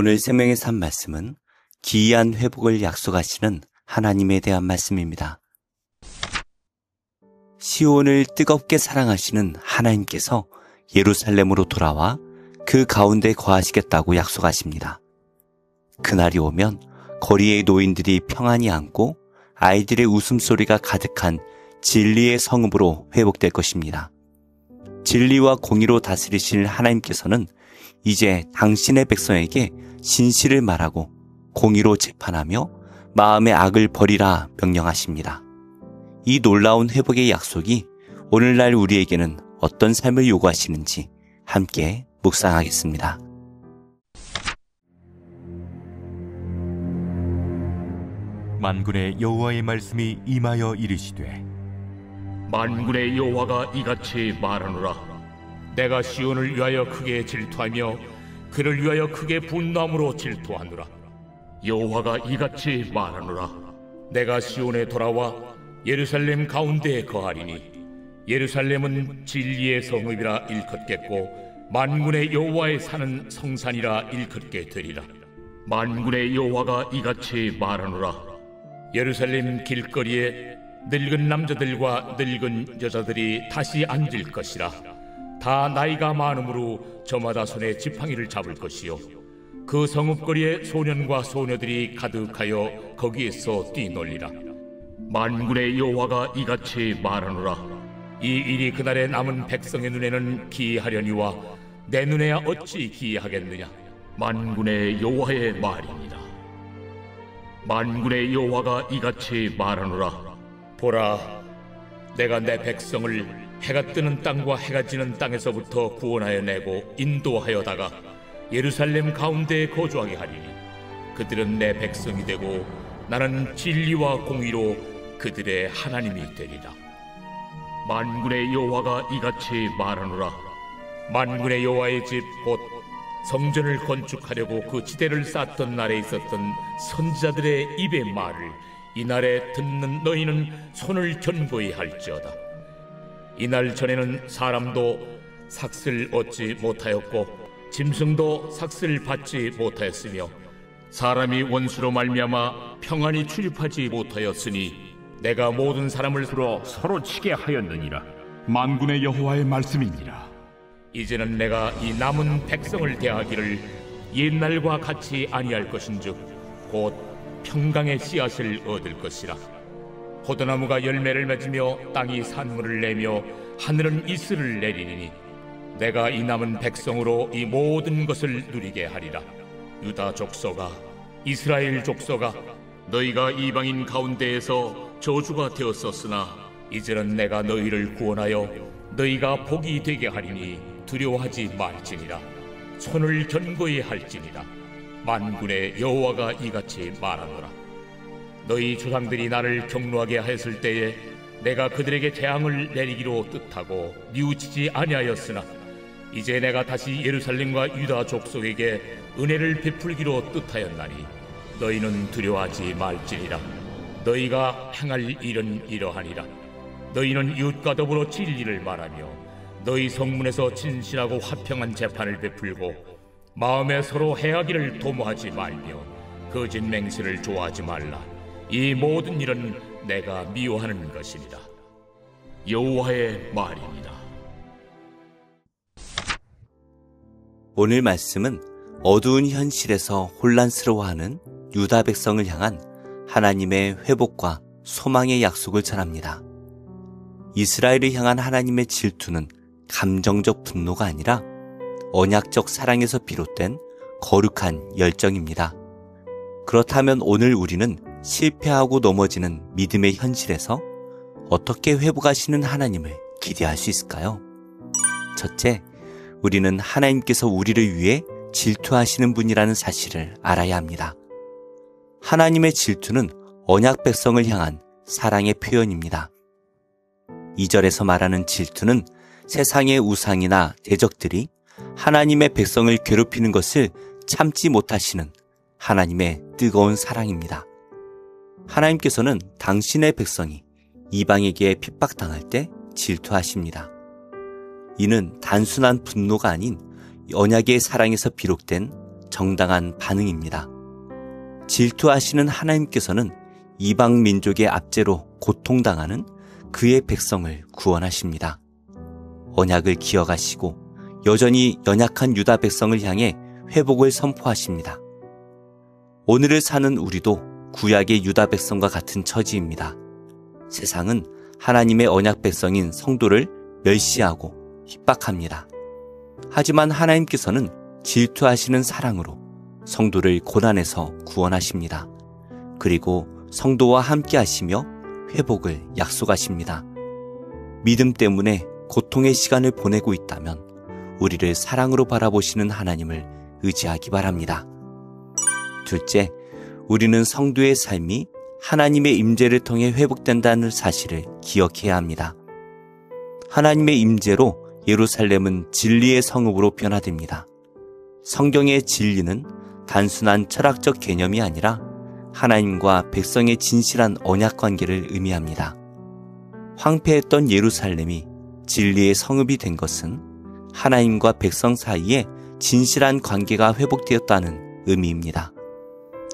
오늘 생명의 삶 말씀은 기이한 회복을 약속하시는 하나님에 대한 말씀입니다. 시온을 뜨겁게 사랑하시는 하나님께서 예루살렘으로 돌아와 그 가운데 거하시겠다고 약속하십니다. 그날이 오면 거리의 노인들이 평안히 앉고 아이들의 웃음소리가 가득한 진리의 성읍으로 회복될 것입니다. 진리와 공의로 다스리실 하나님께서는 이제 당신의 백성에게 진실을 말하고 공의로 재판하며 마음의 악을 버리라 명령하십니다. 이 놀라운 회복의 약속이 오늘날 우리에게는 어떤 삶을 요구하시는지 함께 묵상하겠습니다. 만군의 여호와의 말씀이 임하여 이르시되 만군의 여호와가 이같이 말하노라. 내가 시온을 위하여 크게 질투하며 그를 위하여 크게 분노함으로 질투하노라. 여호와가 이같이 말하노라. 내가 시온에 돌아와 예루살렘 가운데에 거하리니 예루살렘은 진리의 성읍이라 일컫겠고 만군의 여호와의 사는 성산이라 일컫게 되리라. 만군의 여호와가 이같이 말하노라. 예루살렘 길거리에 늙은 남자들과 늙은 여자들이 다시 앉을 것이라. 다 나이가 많으므로 저마다 손에 지팡이를 잡을 것이요 그 성읍거리에 소년과 소녀들이 가득하여 거기에서 뛰놀리라. 만군의 여호와가 이같이 말하노라. 이 일이 그날에 남은 백성의 눈에는 기이하려니와 내 눈에야 어찌 기이하겠느냐. 만군의 여호와의 말입니다. 만군의 여호와가 이같이 말하노라. 보라, 내가 내 백성을 해가 뜨는 땅과 해가 지는 땅에서부터 구원하여 내고 인도하여다가 예루살렘 가운데에 거주하게 하리니 그들은 내 백성이 되고 나는 진리와 공의로 그들의 하나님이 되리라. 만군의 여호와가 이같이 말하노라. 만군의 여호와의 집 곧 성전을 건축하려고 그 지대를 쌓던 날에 있었던 선지자들의 입의 말을 이날에 듣는 너희는 손을 견고히 할지어다. 이날 전에는 사람도 삭슬 얻지 못하였고 짐승도 삭슬 받지 못하였으며 사람이 원수로 말미암아 평안히 출입하지 못하였으니 내가 모든 사람을 서로 치게 하였느니라. 만군의 여호와의 말씀이니라. 이제는 내가 이 남은 백성을 대하기를 옛날과 같이 아니할 것인즉 곧 평강의 씨앗을 얻을 것이라. 포도나무가 열매를 맺으며 땅이 산물을 내며 하늘은 이슬을 내리니 내가 이 남은 백성으로 이 모든 것을 누리게 하리라. 유다 족속아, 이스라엘 족속아, 너희가 이방인 가운데에서 저주가 되었었으나 이제는 내가 너희를 구원하여 너희가 복이 되게 하리니 두려워하지 말지니라. 손을 견고히 할지니라. 만군의 여호와가 이같이 말하노라. 너희 조상들이 나를 경노하게 하였을 때에 내가 그들에게 재앙을 내리기로 뜻하고 뉘우치지 아니하였으나 이제 내가 다시 예루살렘과 유다 족속에게 은혜를 베풀기로 뜻하였나니 너희는 두려워하지 말지니라. 너희가 행할 일은 이러하니라. 너희는 이웃과 더불어 진리를 말하며 너희 성문에서 진실하고 화평한 재판을 베풀고 마음에 서로 해하기를 도모하지 말며 거짓 맹세를 좋아하지 말라. 이 모든 일은 내가 미워하는 것이니라. 여호와의 말입니다. 오늘 말씀은 어두운 현실에서 혼란스러워하는 유다 백성을 향한 하나님의 회복과 소망의 약속을 전합니다. 이스라엘을 향한 하나님의 질투는 감정적 분노가 아니라 언약적 사랑에서 비롯된 거룩한 열정입니다. 그렇다면 오늘 우리는 실패하고 넘어지는 믿음의 현실에서 어떻게 회복하시는 하나님을 기대할 수 있을까요? 첫째, 우리는 하나님께서 우리를 위해 질투하시는 분이라는 사실을 알아야 합니다. 하나님의 질투는 언약 백성을 향한 사랑의 표현입니다. 2절에서 말하는 질투는 세상의 우상이나 대적들이 하나님의 백성을 괴롭히는 것을 참지 못하시는 하나님의 뜨거운 사랑입니다. 하나님께서는 당신의 백성이 이방에게 핍박당할 때 질투하십니다. 이는 단순한 분노가 아닌 언약의 사랑에서 비롯된 정당한 반응입니다. 질투하시는 하나님께서는 이방 민족의 압제로 고통당하는 그의 백성을 구원하십니다. 언약을 기억하시고 여전히 연약한 유다 백성을 향해 회복을 선포하십니다. 오늘을 사는 우리도 구약의 유다 백성과 같은 처지입니다. 세상은 하나님의 언약 백성인 성도를 멸시하고 핍박합니다. 하지만 하나님께서는 질투하시는 사랑으로 성도를 고난에서 구원하십니다. 그리고 성도와 함께 하시며 회복을 약속하십니다. 믿음 때문에 고통의 시간을 보내고 있다면 우리를 사랑으로 바라보시는 하나님을 의지하기 바랍니다. 둘째, 우리는 성도의 삶이 하나님의 임재를 통해 회복된다는 사실을 기억해야 합니다. 하나님의 임재로 예루살렘은 진리의 성읍으로 변화됩니다. 성경의 진리는 단순한 철학적 개념이 아니라 하나님과 백성의 진실한 언약 관계를 의미합니다. 황폐했던 예루살렘이 진리의 성읍이 된 것은 하나님과 백성 사이에 진실한 관계가 회복되었다는 의미입니다.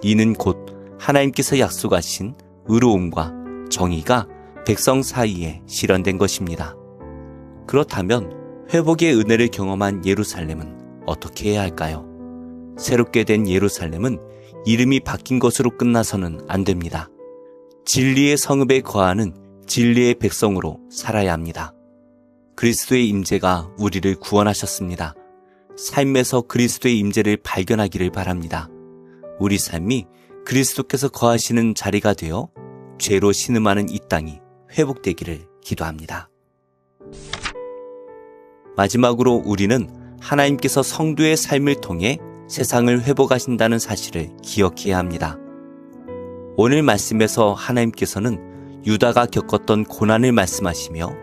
이는 곧 하나님께서 약속하신 의로움과 정의가 백성 사이에 실현된 것입니다. 그렇다면 회복의 은혜를 경험한 예루살렘은 어떻게 해야 할까요? 새롭게 된 예루살렘은 이름이 바뀐 것으로 끝나서는 안 됩니다. 진리의 성읍에 거하는 진리의 백성으로 살아야 합니다. 그리스도의 임재가 우리를 구원하셨습니다. 삶에서 그리스도의 임재를 발견하기를 바랍니다. 우리 삶이 그리스도께서 거하시는 자리가 되어 죄로 신음하는 이 땅이 회복되기를 기도합니다. 마지막으로 우리는 하나님께서 성도의 삶을 통해 세상을 회복하신다는 사실을 기억해야 합니다. 오늘 말씀에서 하나님께서는 유다가 겪었던 고난을 말씀하시며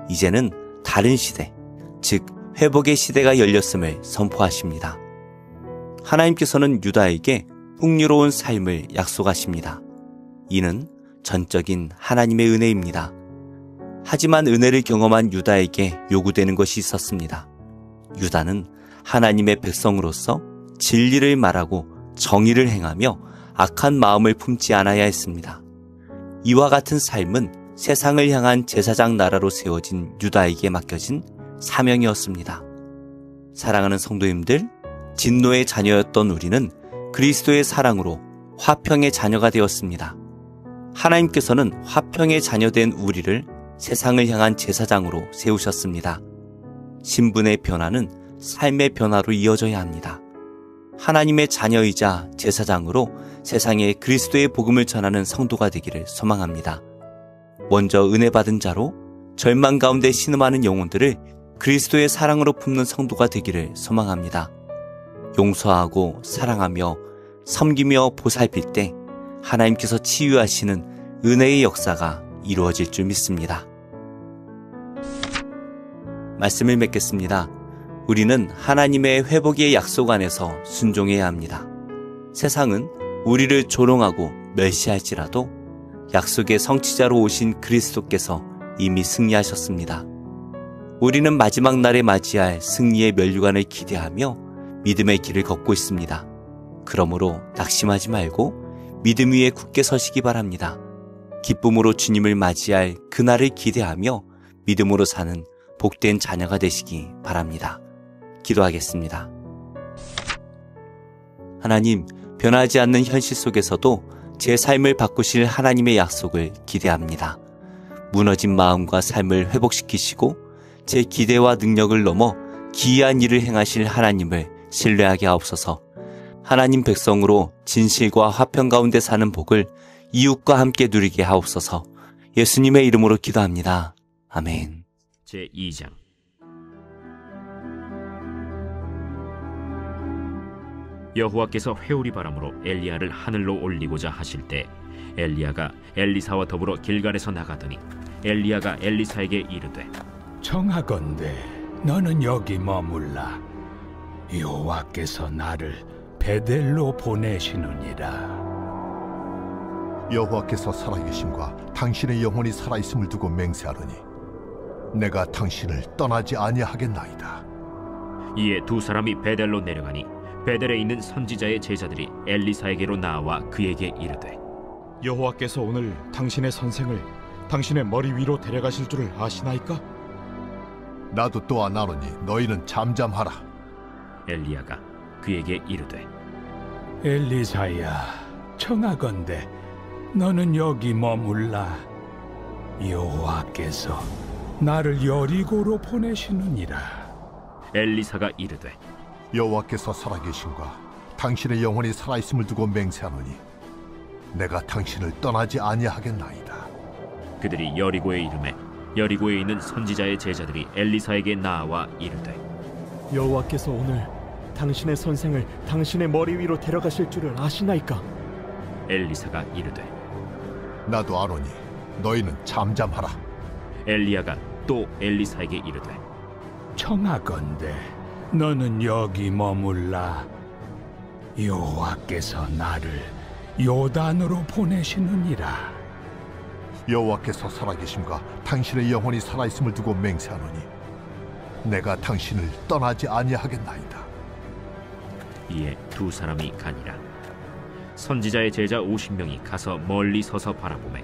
이제는 다른 시대, 즉 회복의 시대가 열렸음을 선포하십니다. 하나님께서는 유다에게 풍요로운 삶을 약속하십니다. 이는 전적인 하나님의 은혜입니다. 하지만 은혜를 경험한 유다에게 요구되는 것이 있었습니다. 유다는 하나님의 백성으로서 진리를 말하고 정의를 행하며 악한 마음을 품지 않아야 했습니다. 이와 같은 삶은 세상을 향한 제사장 나라로 세워진 유다에게 맡겨진 사명이었습니다. 사랑하는 성도님들, 진노의 자녀였던 우리는 그리스도의 사랑으로 화평의 자녀가 되었습니다. 하나님께서는 화평의 자녀된 우리를 세상을 향한 제사장으로 세우셨습니다. 신분의 변화는 삶의 변화로 이어져야 합니다. 하나님의 자녀이자 제사장으로 세상에 그리스도의 복음을 전하는 성도가 되기를 소망합니다. 먼저 은혜 받은 자로 절망 가운데 신음하는 영혼들을 그리스도의 사랑으로 품는 성도가 되기를 소망합니다. 용서하고 사랑하며 섬기며 보살필 때 하나님께서 치유하시는 은혜의 역사가 이루어질 줄 믿습니다. 말씀을 맺겠습니다. 우리는 하나님의 회복의 약속 안에서 순종해야 합니다. 세상은 우리를 조롱하고 멸시할지라도 약속의 성취자로 오신 그리스도께서 이미 승리하셨습니다. 우리는 마지막 날에 맞이할 승리의 면류관을 기대하며 믿음의 길을 걷고 있습니다. 그러므로 낙심하지 말고 믿음 위에 굳게 서시기 바랍니다. 기쁨으로 주님을 맞이할 그날을 기대하며 믿음으로 사는 복된 자녀가 되시기 바랍니다. 기도하겠습니다. 하나님, 변하지 않는 현실 속에서도 제 삶을 바꾸실 하나님의 약속을 기대합니다. 무너진 마음과 삶을 회복시키시고 제 기대와 능력을 넘어 기이한 일을 행하실 하나님을 신뢰하게 하옵소서. 하나님 백성으로 진실과 화평 가운데 사는 복을 이웃과 함께 누리게 하옵소서. 예수님의 이름으로 기도합니다. 아멘. 제2장 여호와께서 회오리 바람으로 엘리야를 하늘로 올리고자 하실 때 엘리야가 엘리사와 더불어 길갈에서 나가더니 엘리야가 엘리사에게 이르되 청하건대 너는 여기 머물라. 여호와께서 나를 베델로 보내시느니라. 여호와께서 살아계심과 당신의 영혼이 살아있음을 두고 맹세하노니 내가 당신을 떠나지 아니하겠나이다. 이에 두 사람이 베델로 내려가니 베델에 있는 선지자의 제자들이 엘리사에게로 나와 그에게 이르되 여호와께서 오늘 당신의 선생을 당신의 머리 위로 데려가실 줄을 아시나이까? 나도 또한 아노니 너희는 잠잠하라. 엘리야가 그에게 이르되 엘리사야, 청하건대 너는 여기 머물라. 여호와께서 나를 여리고로 보내시느니라. 엘리사가 이르되 여호와께서 살아계신과 당신의 영혼이 살아있음을 두고 맹세하노니 내가 당신을 떠나지 아니하겠나이다. 그들이 여리고에 이르매 여리고에 있는 선지자의 제자들이 엘리사에게 나와 이르되 여호와께서 오늘 당신의 선생을 당신의 머리 위로 데려가실 줄을 아시나이까? 엘리사가 이르되 나도 아노니 너희는 잠잠하라. 엘리야가 또 엘리사에게 이르되 청하건대 너는 여기 머물라. 여호와께서 나를 요단으로 보내시느니라. 여호와께서 살아계심과 당신의 영혼이 살아있음을 두고 맹세하노니 내가 당신을 떠나지 아니하겠나이다. 이에 두 사람이 가니라. 선지자의 제자 50명이 가서 멀리 서서 바라보매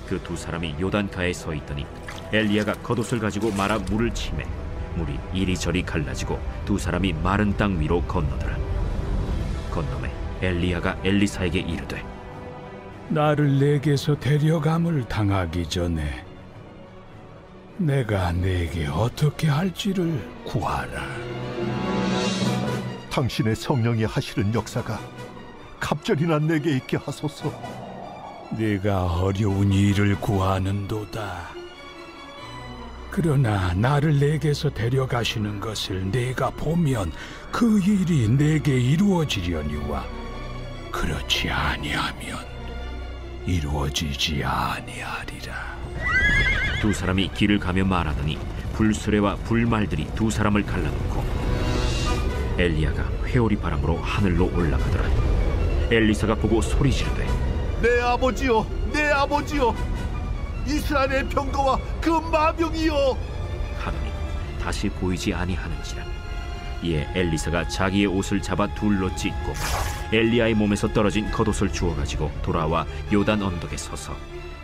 그 두 사람이 요단가에 서 있더니 엘리야가 겉옷을 가지고 말아 물을 치매 물이 이리저리 갈라지고 두 사람이 마른 땅 위로 건너더라. 건너매 엘리야가 엘리사에게 이르되 나를 내게서 데려감을 당하기 전에 내가 내게 어떻게 할지를 구하라. 당신의 성령이 하시는 역사가 갑절이나 내게 있게 하소서. 네가 어려운 일을 구하는도다. 그러나 나를 내게서 데려가시는 것을 내가 보면 그 일이 내게 이루어지려니와 그렇지 아니하면 이루어지지 아니하리라. 두 사람이 길을 가며 말하더니 불수레와 불말들이 두 사람을 갈라놓고 엘리야가 회오리 바람으로 하늘로 올라가더라. 엘리사가 보고 소리 지르되 내 아버지여, 내 아버지여, 이스라엘의 병거와 그 마병이여 하더니 다시 보이지 아니하는지라. 이에 엘리사가 자기의 옷을 잡아 둘로 찢고 엘리야의 몸에서 떨어진 겉옷을 주워 가지고 돌아와 요단 언덕에 서서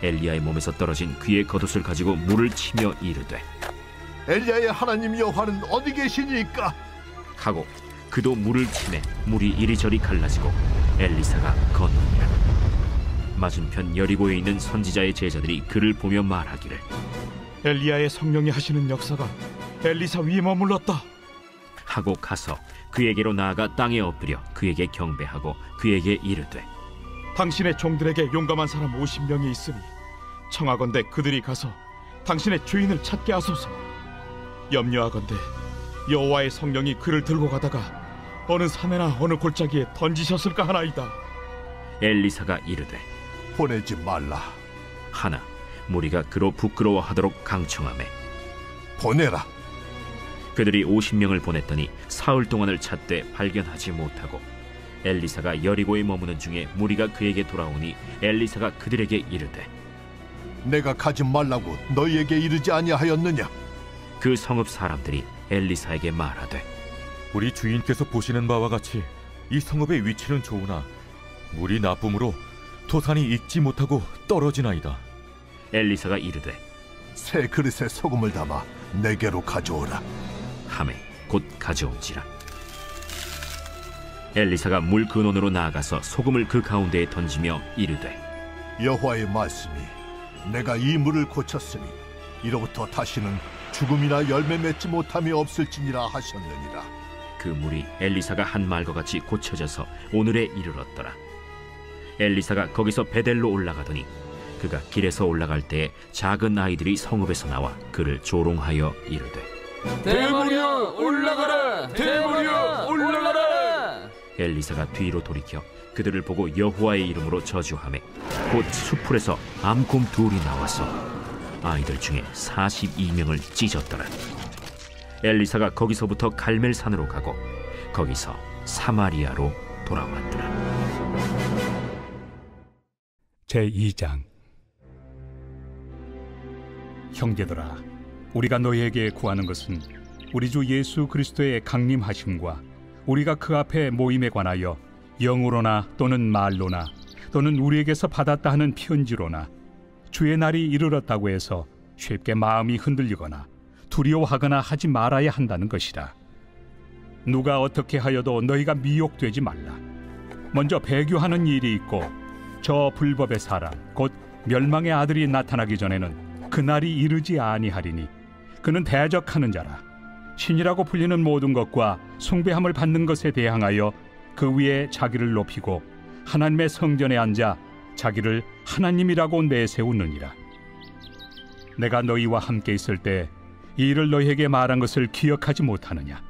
엘리야의 몸에서 떨어진 그의 겉옷을 가지고 물을 치며 이르되 엘리야의 하나님 여호와는 어디 계시니까? 하고 그도 물을 치매 물이 이리저리 갈라지고 엘리사가 건너니라. 맞은편 여리고에 있는 선지자의 제자들이 그를 보며 말하기를 엘리야의 성령이 하시는 역사가 엘리사 위에 머물렀다 하고 가서 그에게로 나아가 땅에 엎드려 그에게 경배하고 그에게 이르되 당신의 종들에게 용감한 사람 50명이 있으니 청하건대 그들이 가서 당신의 주인을 찾게 하소서. 염려하건대 여호와의 성령이 그를 들고 가다가 어느 산에나 어느 골짜기에 던지셨을까 하나이다. 엘리사가 이르되 보내지 말라. 하나 무리가 그로 부끄러워하도록 강청하매 보내라. 그들이 50명을 보냈더니 사흘 동안을 찾되 발견하지 못하고 엘리사가 여리고에 머무는 중에 무리가 그에게 돌아오니 엘리사가 그들에게 이르되 내가 가지 말라고 너희에게 이르지 아니하였느냐? 그 성읍 사람들이 엘리사에게 말하되 우리 주인께서 보시는 바와 같이 이 성읍의 위치는 좋으나 물이 나쁨으로 토산이 익지 못하고 떨어지나이다. 엘리사가 이르되 새 그릇에 소금을 담아 내게로 가져오라. 하매 곧 가져온지라. 엘리사가 물 근원으로 나아가서 소금을 그 가운데에 던지며 이르되 여호와의 말씀이 내가 이 물을 고쳤으니 이로부터 다시는 죽음이나 열매 맺지 못함이 없을지니라 하셨느니라. 그 물이 엘리사가 한 말과 같이 고쳐져서 오늘에 이르렀더라. 엘리사가 거기서 베델로 올라가더니 그가 길에서 올라갈 때에 작은 아이들이 성읍에서 나와 그를 조롱하여 이르되 대머리여 올라가라! 대머리여 올라가라! 엘리사가 뒤로 돌이켜 그들을 보고 여호와의 이름으로 저주하매 곧 수풀에서 암곰 둘이 나와서 아이들 중에 42명을 찢었더라. 엘리사가 거기서부터 갈멜산으로 가고 거기서 사마리아로 돌아왔더라. 제2장. 형제들아, 우리가 너희에게 구하는 것은 우리 주 예수 그리스도의 강림하심과 우리가 그 앞에 모임에 관하여 영으로나 또는 말로나 또는 우리에게서 받았다 하는 편지로나 주의 날이 이르렀다고 해서 쉽게 마음이 흔들리거나 두려워하거나 하지 말아야 한다는 것이라. 누가 어떻게 하여도 너희가 미혹되지 말라. 먼저 배교하는 일이 있고 저 불법의 사람 곧 멸망의 아들이 나타나기 전에는 그날이 이르지 아니하리니 그는 대적하는 자라. 신이라고 불리는 모든 것과 숭배함을 받는 것에 대항하여 그 위에 자기를 높이고 하나님의 성전에 앉아 자기를 하나님이라고 내세우느니라. 내가 너희와 함께 있을 때 이 일을 너희에게 말한 것을 기억하지 못하느냐?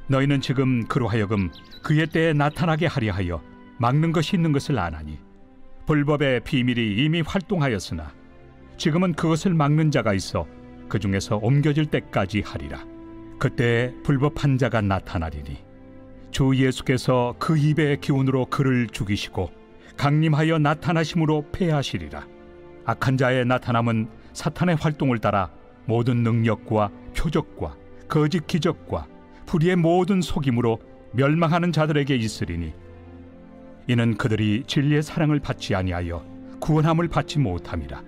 너희는 지금 그로 하여금 그의 때에 나타나게 하려 하여 막는 것이 있는 것을 아나니 불법의 비밀이 이미 활동하였으나 지금은 그것을 막는 자가 있어 그 중에서 옮겨질 때까지 하리라. 그때 불법한 자가 나타나리니 주 예수께서 그 입의 기운으로 그를 죽이시고 강림하여 나타나심으로 패하시리라. 악한 자의 나타남은 사탄의 활동을 따라 모든 능력과 표적과 거짓 기적과 불의의 모든 속임으로 멸망하는 자들에게 있으리니 이는 그들이 진리의 사랑을 받지 아니하여 구원함을 받지 못함이라.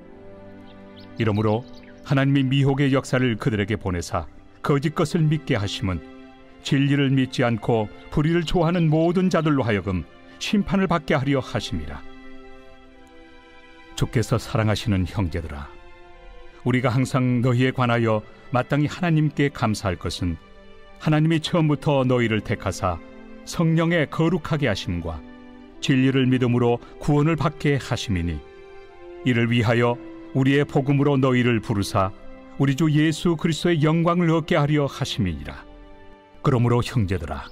이러므로 하나님이 미혹의 역사를 그들에게 보내사 거짓 것을 믿게 하심은 진리를 믿지 않고 불의를 좋아하는 모든 자들로 하여금 심판을 받게 하려 하심이라. 주께서 사랑하시는 형제들아, 우리가 항상 너희에 관하여 마땅히 하나님께 감사할 것은 하나님이 처음부터 너희를 택하사 성령에 거룩하게 하심과 진리를 믿음으로 구원을 받게 하심이니 이를 위하여 우리의 복음으로 너희를 부르사 우리 주 예수 그리스도의 영광을 얻게 하려 하심이니라. 그러므로 형제들아,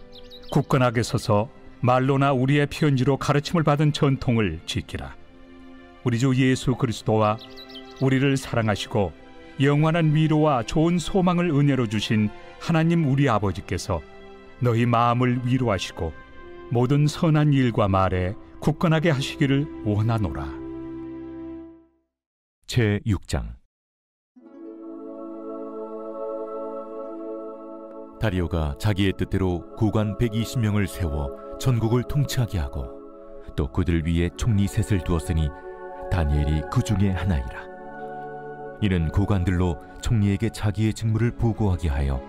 굳건하게 서서 말로나 우리의 편지로 가르침을 받은 전통을 지키라. 우리 주 예수 그리스도와 우리를 사랑하시고 영원한 위로와 좋은 소망을 은혜로 주신 하나님 우리 아버지께서 너희 마음을 위로하시고 모든 선한 일과 말에 굳건하게 하시기를 원하노라. 제6장. 다리오가 자기의 뜻대로 고관 120명을 세워 전국을 통치하게 하고 또 그들 위에 총리 셋을 두었으니 다니엘이 그 중에 하나이라. 이는 고관들로 총리에게 자기의 직무를 보고하게 하여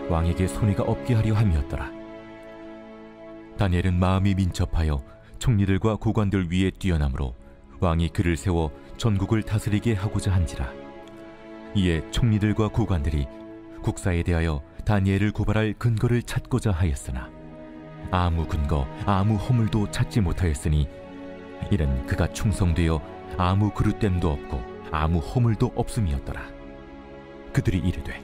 왕에게 손해가 없게 하려 함이었더라. 다니엘은 마음이 민첩하여 총리들과 고관들 위에 뛰어나므로 왕이 그를 세워 전국을 다스리게 하고자 한지라. 이에 총리들과 고관들이 국사에 대하여 다니엘을 고발할 근거를 찾고자 하였으나 아무 근거, 아무 허물도 찾지 못하였으니 이는 그가 충성되어 아무 그릇됨도 없고 아무 허물도 없음이었더라. 그들이 이르되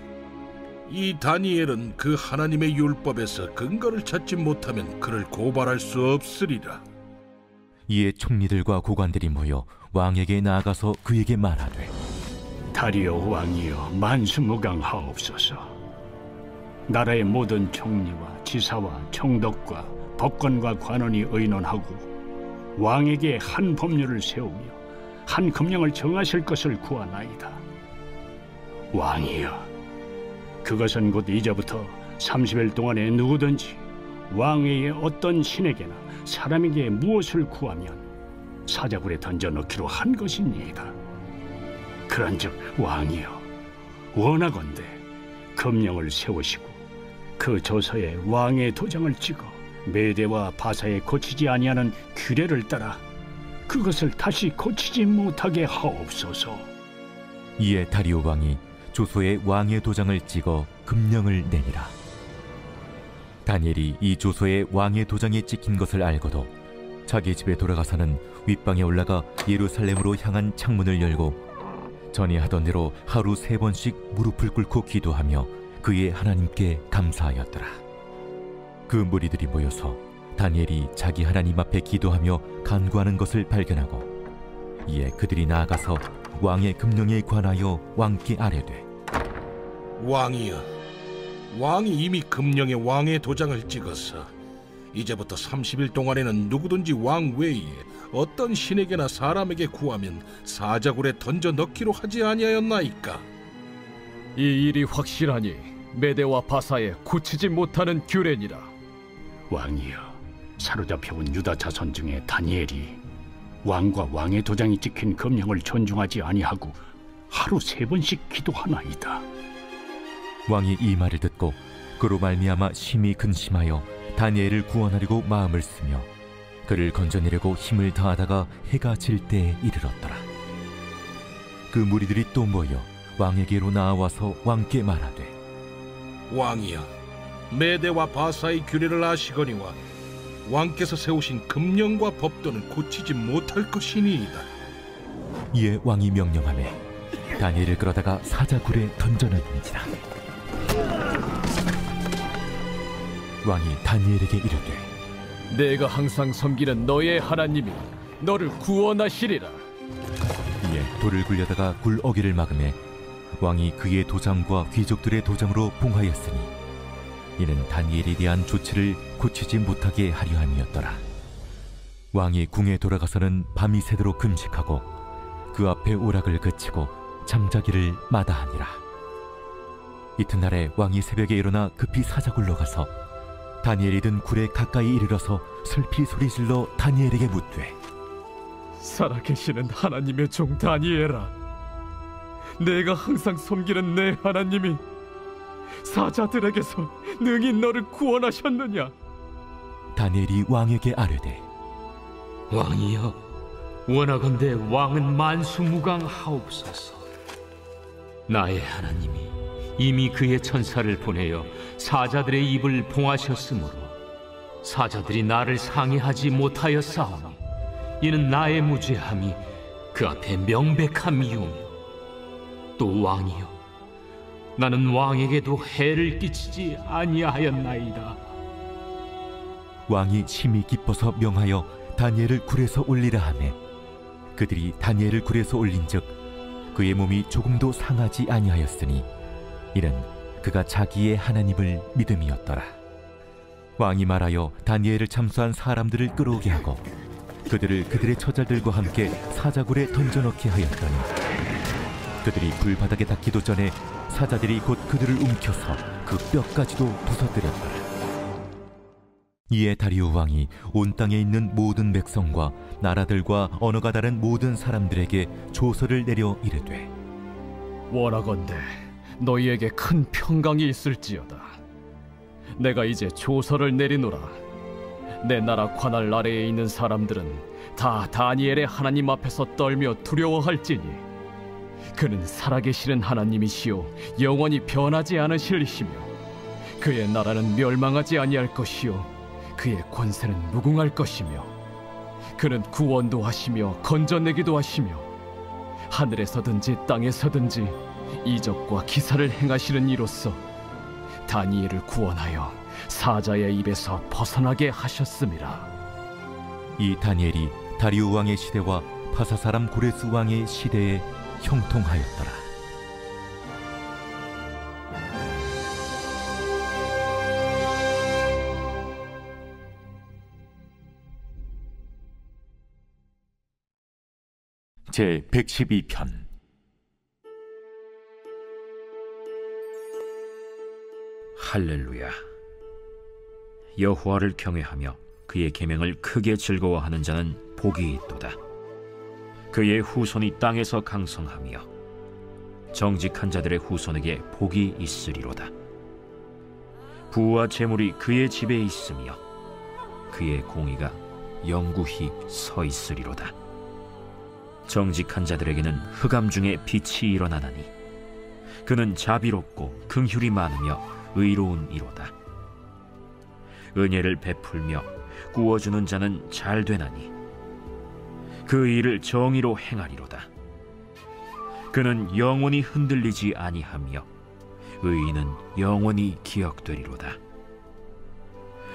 이 다니엘은 그 하나님의 율법에서 근거를 찾지 못하면 그를 고발할 수 없으리라. 이에 총리들과 고관들이 모여 왕에게 나아가서 그에게 말하되 다리오 왕이여, 만수무강하옵소서. 나라의 모든 총리와 지사와 총독과 법관과 관원이 의논하고 왕에게 한 법률을 세우며 한 금령을 정하실 것을 구하나이다. 왕이여, 그것은 곧 이제부터 30일 동안에 누구든지 왕에게 어떤 신에게나 사람에게 무엇을 구하면 사자굴에 던져 넣기로 한 것이니이다. 그런즉 왕이여, 원하건대 금령을 세우시고 그 조서에 왕의 도장을 찍어 메대와 바사에 고치지 아니하는 규례를 따라 그것을 다시 고치지 못하게 하옵소서. 이에 다리오 왕이 조서에 왕의 도장을 찍어 금령을 내니라. 다니엘이 이 조서에 왕의 도장이 찍힌 것을 알고도 자기 집에 돌아가서는 윗방에 올라가 예루살렘으로 향한 창문을 열고 전에 하던 대로 하루 3번씩 무릎을 꿇고 기도하며 그의 하나님께 감사하였더라. 그 무리들이 모여서 다니엘이 자기 하나님 앞에 기도하며 간구하는 것을 발견하고 이에 그들이 나아가서 왕의 금령에 관하여 왕께 아뢰되 왕이여, 왕이 이미 금령에 왕의 도장을 찍어서 이제부터 30일 동안에는 누구든지 왕 외에 어떤 신에게나 사람에게 구하면 사자굴에 던져 넣기로 하지 아니하였나이까? 이 일이 확실하니 메대와 바사에 고치지 못하는 규례니라. 왕이여, 사로잡혀온 유다 자손 중에 다니엘이 왕과 왕의 도장이 찍힌 금령을 존중하지 아니하고 하루 3번씩 기도하나이다. 왕이 이 말을 듣고 그로 말미암아 심히 근심하여 다니엘을 구원하려고 마음을 쓰며 그를 건져내려고 힘을 다하다가 해가 질 때에 이르렀더라. 그 무리들이 또 모여 왕에게로 나아와서 왕께 말하되, 왕이여, 메대와 바사의 규례를 아시거니와 왕께서 세우신 금령과 법도는 고치지 못할 것이니이다. 이에 왕이 명령하매 다니엘을 끌어다가 사자굴에 던져넣은지라. 왕이 다니엘에게 이르되, 내가 항상 섬기는 너의 하나님이 너를 구원하시리라. 이에 돌을 굴려다가 굴 어귀를 막음에 왕이 그의 도장과 귀족들의 도장으로 봉하였으니 이는 다니엘에 대한 조치를 고치지 못하게 하려 함이었더라. 왕이 궁에 돌아가서는 밤이 새도록 금식하고 그 앞에 오락을 그치고 잠자기를 마다하니라. 이튿날에 왕이 새벽에 일어나 급히 사자굴로 가서 다니엘이 든 굴에 가까이 이르러서 슬피 소리질러 다니엘에게 묻되, 살아계시는 하나님의 종 다니엘아, 내가 항상 섬기는 내 하나님이 사자들에게서 능히 너를 구원하셨느냐? 다니엘이 왕에게 아뢰되, 왕이여, 원하건대 왕은 만수무강하옵소서. 나의 하나님이 이미 그의 천사를 보내어 사자들의 입을 봉하셨으므로 사자들이 나를 상해하지 못하였사오니 이는 나의 무죄함이 그 앞에 명백함이오며, 또 왕이여, 나는 왕에게도 해를 끼치지 아니하였나이다. 왕이 심히 기뻐서 명하여 다니엘을 굴에서 올리라 하매 그들이 다니엘을 굴에서 올린즉 그의 몸이 조금도 상하지 아니하였으니 이는 그가 자기의 하나님을 믿음이었더라. 왕이 말하여 다니엘을 참수한 사람들을 끌어오게 하고 그들을 그들의 처자들과 함께 사자굴에 던져넣게 하였더니 그들이 불바닥에 닿기도 전에 사자들이 곧 그들을 움켜서 그 뼈까지도 부서뜨렸더라. 이에 다리오 왕이 온 땅에 있는 모든 백성과 나라들과 언어가 다른 모든 사람들에게 조서를 내려 이르되, 원하건대 너희에게 큰 평강이 있을지어다. 내가 이제 조서를 내리노라. 내 나라 관할 아래에 있는 사람들은 다 다니엘의 하나님 앞에서 떨며 두려워할지니 그는 살아계시는 하나님이시요 영원히 변하지 않으실이시며 그의 나라는 멸망하지 아니할 것이요 그의 권세는 무궁할 것이며 그는 구원도 하시며 건져내기도 하시며 하늘에서든지 땅에서든지 이적과 기사를 행하시는 이로써 다니엘을 구원하여 사자의 입에서 벗어나게 하셨음이라. 이 다니엘이 다리오 왕의 시대와 파사 사람 고레스 왕의 시대에 형통하였더라. 제 112편. 할렐루야. 여호와를 경외하며 그의 계명을 크게 즐거워하는 자는 복이 있도다. 그의 후손이 땅에서 강성하며 정직한 자들의 후손에게 복이 있으리로다. 부와 재물이 그의 집에 있으며 그의 공의가 영구히 서 있으리로다. 정직한 자들에게는 흑암 중에 빛이 일어나나니 그는 자비롭고 긍휼이 많으며 의로운 이로다. 은혜를 베풀며 구워주는 자는 잘 되나니 그 일을 정의로 행하리로다. 그는 영원히 흔들리지 아니하며 의인은 영원히 기억되리로다.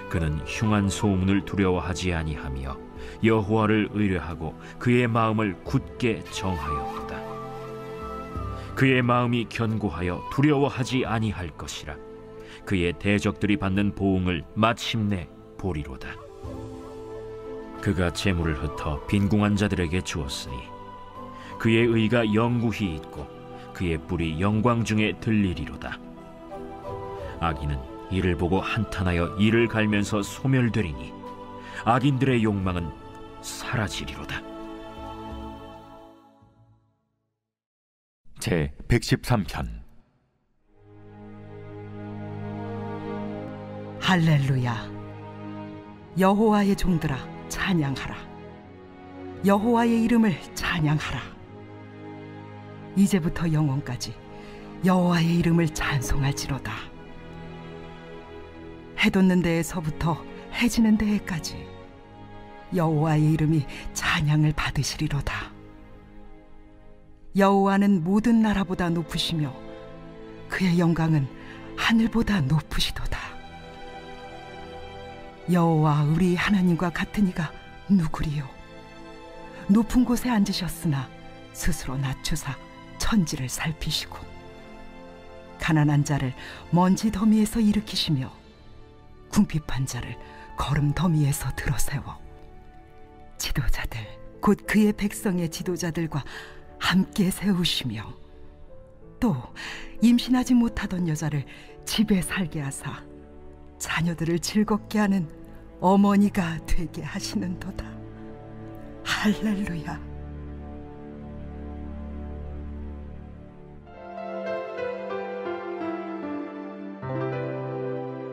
그는 흉한 소문을 두려워하지 아니하며 여호와를 의뢰하고 그의 마음을 굳게 정하였도다. 그의 마음이 견고하여 두려워하지 아니할 것이라. 그의 대적들이 받는 보응을 마침내 보리로다. 그가 재물을 흩어 빈궁한 자들에게 주었으니 그의 의가 영구히 있고 그의 뿔이 영광 중에 들리리로다. 악인은 이를 보고 한탄하여 이를 갈면서 소멸되리니 악인들의 욕망은 사라지리로다. 제 113편. 할렐루야. 여호와의 종들아 찬양하라. 여호와의 이름을 찬양하라. 이제부터 영원까지 여호와의 이름을 찬송할지로다. 해 돋는 데에서부터 해 지는 데에까지 여호와의 이름이 찬양을 받으시리로다. 여호와는 모든 나라보다 높으시며 그의 영광은 하늘보다 높으시도다. 여호와 우리 하나님과 같은 이가 누구리요? 높은 곳에 앉으셨으나 스스로 낮추사 천지를 살피시고 가난한 자를 먼지 더미에서 일으키시며 궁핍한 자를 거름 더미에서 들어세워 지도자들 곧 그의 백성의 지도자들과 함께 세우시며 또 임신하지 못하던 여자를 집에 살게 하사 자녀들을 즐겁게 하는 어머니가 되게 하시는도다. 할렐루야.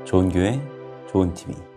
좋은 교회, 좋은 TV.